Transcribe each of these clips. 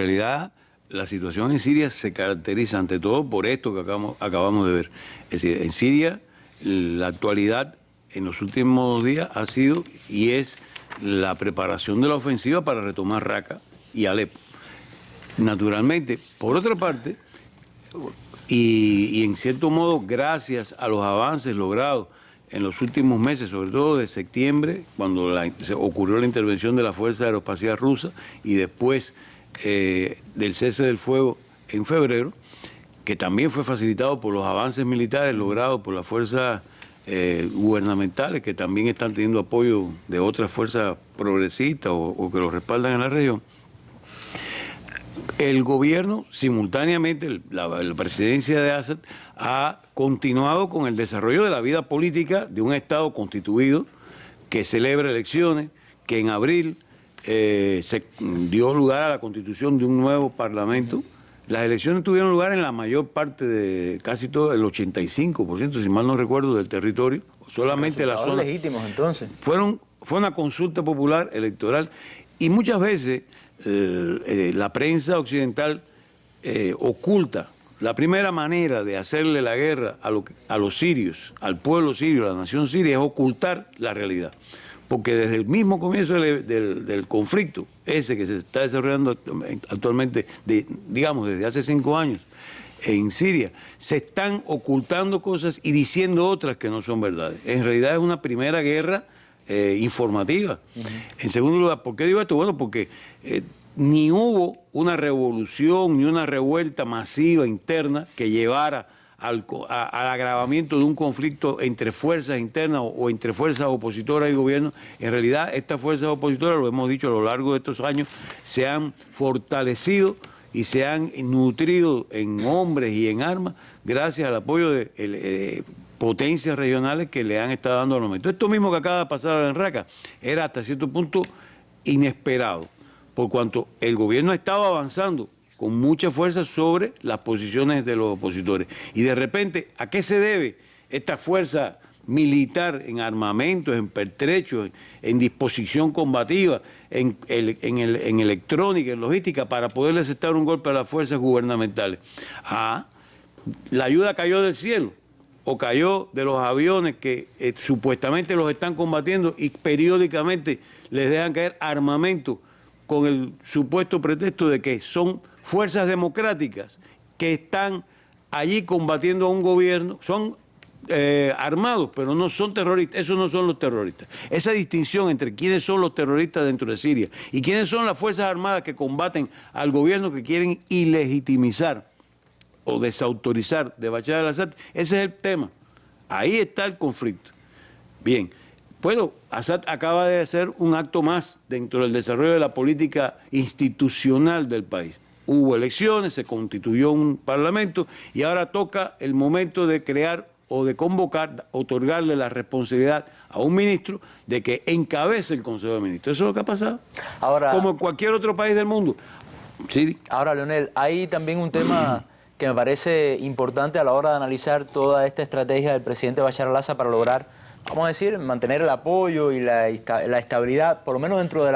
En realidad, la situación en Siria se caracteriza ante todo por esto que acabamos de ver. Es decir, en Siria, la actualidad en los últimos días ha sido y es la preparación de la ofensiva para retomar Raqqa y Alepo. Naturalmente, por otra parte, y en cierto modo, gracias a los avances logrados en los últimos meses, sobre todo de septiembre, cuando ocurrió la intervención de la Fuerza Aeroespacial Rusa y después del cese del fuego en febrero, que también fue facilitado por los avances militares logrados por las fuerzas gubernamentales, que también están teniendo apoyo de otras fuerzas progresistas o que los respaldan en la región. El gobierno, simultáneamente, la presidencia de Assad, ha continuado con el desarrollo de la vida política de un Estado constituido que celebra elecciones, que en abril se dio lugar a la constitución de un nuevo parlamento. Las elecciones tuvieron lugar en la mayor parte de casi todo, el 85%, si mal no recuerdo, del territorio, solamente la zona. Legítimos, entonces. Fue una consulta popular electoral y muchas veces la prensa occidental oculta. La primera manera de hacerle la guerra a los sirios, al pueblo sirio, a la nación siria, es ocultar la realidad. Porque desde el mismo comienzo del conflicto, ese que se está desarrollando actualmente, digamos, desde hace 5 años, en Siria, se están ocultando cosas y diciendo otras que no son verdades. En realidad es una primera guerra informativa. En segundo lugar, ¿por qué digo esto? Bueno, porque ni hubo una revolución ni una revuelta masiva interna que llevara al agravamiento de un conflicto entre fuerzas internas o entre fuerzas opositoras y gobierno. En realidad, estas fuerzas opositoras, lo hemos dicho a lo largo de estos años, se han fortalecido y se han nutrido en hombres y en armas gracias al apoyo de potencias regionales que le han estado dando al momento. Esto mismo que acaba de pasar en Raqqa era hasta cierto punto inesperado, por cuanto el gobierno estaba avanzando con mucha fuerza sobre las posiciones de los opositores. Y de repente, ¿a qué se debe esta fuerza militar en armamentos, en pertrechos, en disposición combativa, en electrónica, en logística, para poderle aceptar un golpe a las fuerzas gubernamentales? La ayuda cayó del cielo, o cayó de los aviones que supuestamente los están combatiendo y periódicamente les dejan caer armamento con el supuesto pretexto de que son fuerzas democráticas que están allí combatiendo a un gobierno, son armados, pero no son terroristas. Esos no son los terroristas. Esa distinción entre quiénes son los terroristas dentro de Siria y quiénes son las fuerzas armadas que combaten al gobierno que quieren ilegitimizar o desautorizar de Bashar al-Assad, ese es el tema. Ahí está el conflicto. Bien, bueno, Assad acaba de hacer un acto más dentro del desarrollo de la política institucional del país. Hubo elecciones, se constituyó un parlamento y ahora toca el momento de crear o de convocar, otorgarle la responsabilidad a un ministro de que encabece el Consejo de Ministros. Eso es lo que ha pasado. Ahora, como en cualquier otro país del mundo. Sí. Ahora, Leonel, hay también un tema que me parece importante a la hora de analizar toda esta estrategia del presidente Bashar al-Assad para lograr, vamos a decir, mantener el apoyo y la estabilidad, por lo menos dentro de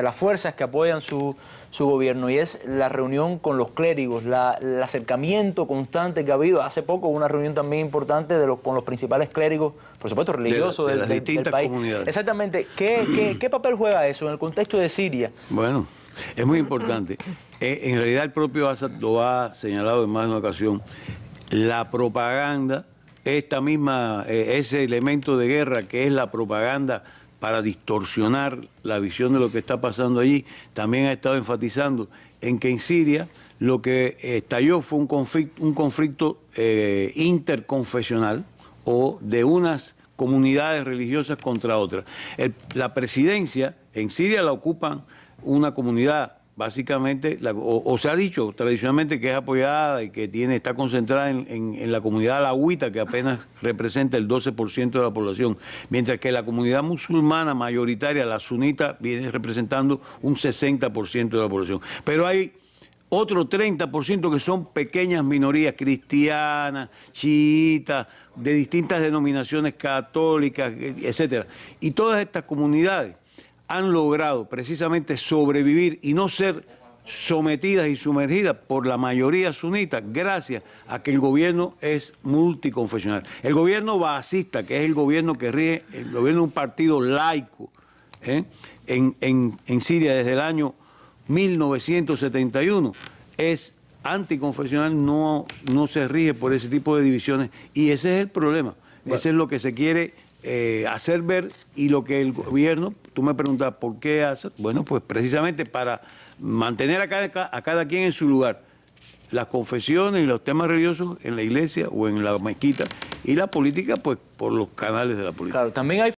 las fuerzas que apoyan su gobierno, y es la reunión con los clérigos, el acercamiento constante que ha habido. Hace poco hubo una reunión también importante con los principales clérigos, por supuesto religiosos de las distintas país. Comunidades. Exactamente. ¿Qué papel juega eso en el contexto de Siria? Bueno, es muy importante. En realidad el propio Assad lo ha señalado en más de una ocasión. La propaganda, ese elemento de guerra que es la propaganda para distorsionar la visión de lo que está pasando allí, también ha estado enfatizando en que en Siria lo que estalló fue un conflicto interconfesional o de unas comunidades religiosas contra otras. La presidencia en Siria la ocupan una comunidad básicamente, o se ha dicho tradicionalmente que es apoyada y que está concentrada en la comunidad alawita, que apenas representa el 12% de la población, mientras que la comunidad musulmana mayoritaria, la sunita, viene representando un 60% de la población. Pero hay otro 30% que son pequeñas minorías cristianas, chiitas, de distintas denominaciones católicas, etcétera. Y todas estas comunidades han logrado precisamente sobrevivir y no ser sometidas y sumergidas por la mayoría sunita gracias a que el gobierno es multiconfesional. El gobierno baasista, que es el gobierno que rige, el gobierno de un partido laico en Siria desde el año 1971, es anticonfesional, no se rige por ese tipo de divisiones y ese es el problema. Bueno. Ese es lo que se quiere hacer ver y lo que el gobierno, tú me preguntas por qué hace, bueno, pues precisamente para mantener a cada quien en su lugar, las confesiones y los temas religiosos en la iglesia o en la mezquita y la política pues por los canales de la política. Claro, también hay